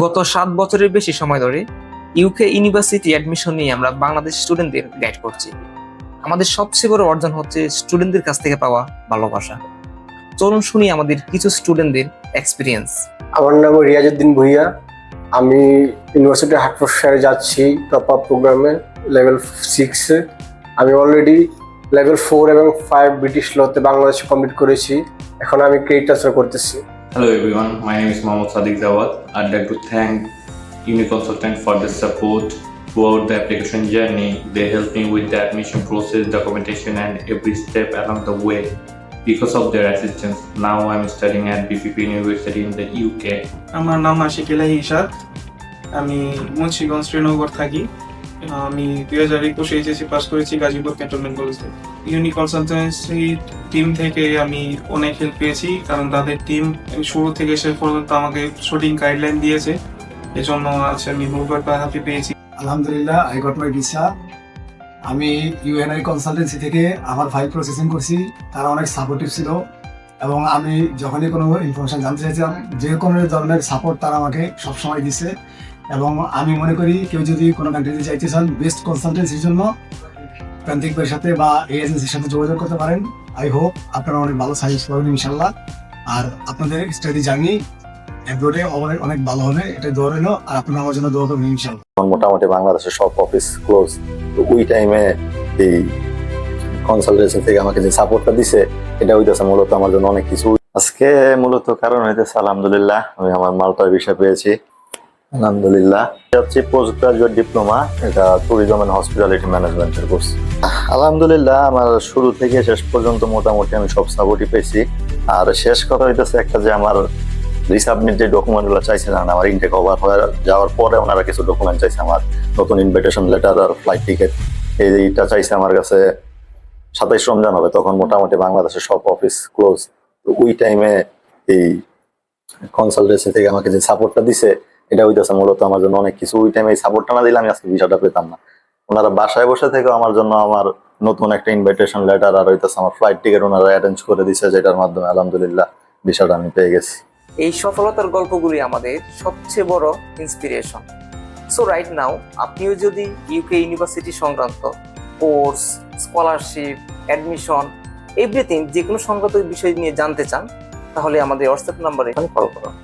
গত 7 বছরের বেশি সময় ধরে ইউকে ইউনিভার্সিটি অ্যাডমিশন নিয়ে আমরা বাংলাদেশ স্টুডেন্টদের গাইড করছি। আমাদের সবচেয়ে বড় অর্জন হচ্ছে স্টুডেন্টদের কাছ থেকে পাওয়া ভালোবাসা। চলুন শুনি আমাদের কিছু স্টুডেন্টদের এক্সপিরিয়েন্স। আমার নাম রিয়াজউদ্দিন ভুইয়া। আমি ইউনিভার্সিটি হাটফোর্ডশায়ারে যাচ্ছি টপ আপ প্রোগ্রামে লেভেল 6-এ। আমি অলরেডি লেভেল 4 এবং 5 ব্রিটিশ লতে বাংলাদেশে কমপ্লিট করেছি। এখন আমি ক্রেডিট ট্রান্সফার করতেছি। Hello everyone, my name is Mohammad Sadiq Zawad. I'd like to thank Uni Consultant for the support throughout the application journey. They helped me with the admission process, documentation and every step along the way. Because of their assistance, now I'm studying at BPP University in the UK. আমার নাম আশিক এলাহি ইশাক। আমি মুন্সিগঞ্জ শ্রীনগর থাকি। আমি 2021 HSC pass করেছি Gazipur cantonment কলেজে। ইউনি consultancy team থেকে আমি অনেক হেল্প পেয়েছি, কারণ তাদের টিম শুরু থেকে শেষ পর্যন্ত আমাকে সঠিক গাইডলাইন দিয়েছে। এজন্য আজ আমি বহুবার হ্যাপি পেয়েছি। আলহামদুলিল্লাহ, আই গট মাই ভিসা। আমি ইউএনআই কনসালটেন্সি থেকে আমার ফাইল প্রসেসিং করছি। তারা অনেক সাপোর্টিভ ছিল এবং আমি যখনই কোনো ইনফরমেশন জানতে চাইছিলাম, যে কোনো ধরনের সাপোর্ট তারা আমাকে সবসময় দিচ্ছে। এবং আমি মনে করি কেউ যদি কোনো কান্ট্রিতে যাইতে চান, বেস্ট কনসালটেন্সির জন্য প্রান্তিকের সাথে বা এই এজেন্সির সাথে যোগাযোগ করতে পারেন। আই হোপ আপনারা অনেক ভালো সার্ভিস পাবেন ইনশাল্লাহ। আর আপনাদের স্টাডি জার্নি অ্যাব্রোডে অনেক ভালো হবে, এটা দোয়া রইল। আর আপনারা আমার জন্য দোয়া করবেন ইনশাল্লাহ। মোটামুটি বাংলাদেশের সব অফিস ক্লোজ, তো ওই টাইমে এই কনসালটেন্সি থেকে আমাকে যে সাপোর্টটা দিছে, এটা হইতেছে মূলত আমার জন্য অনেক কিছু। আজকে মূলত কারণ হইতেছে আলহামদুলিল্লাহ আমি আমার মাল্টার ভিসা পেয়েছি আলহামদুলিল্লাহ। এটা হচ্ছে পোস্ট গ্রাজুয়েট ডিপ্লোমা, এটা ট্যুরিজম এন্ড হসপিটালিটি ম্যানেজমেন্টের কোর্স। আলহামদুলিল্লাহ আমার শুরু থেকে শেষ পর্যন্ত মোটামুটি আমি সব সাপোর্টই পেয়েছি। আর শেষ কথা হইতেছে একটা, যে আমার রিসাবমিট যে ডকুমেন্টগুলো চাইছিলেন, আমার ইনটেক ওভার হয়ে যাওয়ার পরে ওনারা কিছু ডকুমেন্ট চাইছে, আমার নতুন ইনভিটেশন লেটার আর ফ্লাইট টিকিট, এইটা চাইছে আমার কাছে। 27 রমজান হবে, তখন মোটামুটি বাংলাদেশের সব অফিস ক্লোজ। তো ওই টাইমে এই কনসালটেন্সি থেকে আমাকে যে সাপোর্টটা দিছে, এটা হইতেছে মূলত আমার জন্য অনেক কিছু। ওই টাইমে এই সাপোর্টটা না দিলে আমি আজকে ভিসাটা পেতাম না। ওনারা বাসায় বসে থেকে আমার জন্য আমার নতুন একটা ইনভিটেশন লেটার আর হইতেছে আমার ফ্লাইট টিকিট ওনারা অ্যারেঞ্জ করে দিছে, যেটার মাধ্যমে আলহামদুলিল্লাহ ভিসাটা আমি পেয়ে গেছি। এই সফলতার গল্পগুলি আমাদের সবচেয়ে বড় ইন্সপিরেশন। সো রাইট নাও আপনিও যদি ইউকে ইউনিভার্সিটি সংক্রান্ত কোর্স, স্কলারশিপ, অ্যাডমিশন, এভরিথিং যে কোনো সংক্রান্ত বিষয় নিয়ে জানতে চান, তাহলে আমাদের হোয়াটসঅ্যাপ নাম্বারে কল করুন।